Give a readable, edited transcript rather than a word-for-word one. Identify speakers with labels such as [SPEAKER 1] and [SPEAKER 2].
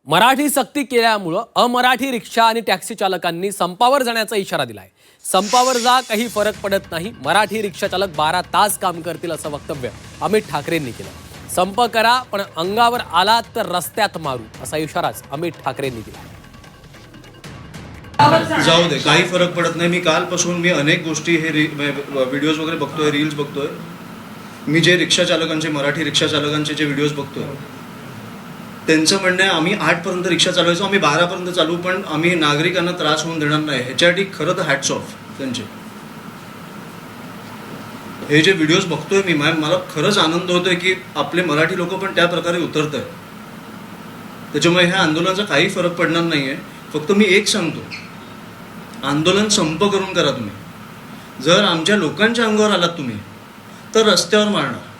[SPEAKER 1] मराठी सक्ती केल्यामुळं अमराठी रिक्षा आणि टॅक्सी चालकांनी संपावर जाण्याचा इशारा दिलाय. संपावर जा, काही फरक पडत नाही. मराठी रिक्षा चालक 12 तास काम करतील असं वक्तव्य अमित ठाकरेंनी केलं. संप करा, पण अंगावर आलात तर रस्त्यात मारू असा इशाराच अमित ठाकरेंनी दिला.
[SPEAKER 2] जाऊ दे, काही फरक पडत नाही. मी कालपासून अनेक गोष्टी हे व्हिडिओज वगैरे बघतोय, रील्स बघतोय. मी जे रिक्षा चालकांचे, मराठी रिक्षा चालकांचे जे व्हिडिओज बघतोय, त्यांचं म्हणणं आहे आम्ही 8 पर्यंत रिक्षा चालवायचो, आम्ही 12 पर्यंत चालू, पण आम्ही नागरिकांना त्रास होऊन देणार नाही. ह्याच्यासाठी खरं तर हॅट्स ऑफ त्यांचे. हे जे व्हिडिओज बघतोय मी, मला खरंच आनंद होतोय की आपले मराठी लोक पण त्या प्रकारे उतरत आहेत. त्याच्यामुळे ह्या आंदोलनाचा काही फरक पडणार नाहीये. फक्त मी एक सांगतो, आंदोलन संप करून करा तुम्ही. जर आमच्या लोकांच्या अंगावर आलात तुम्ही तर रस्त्यावर मारणार.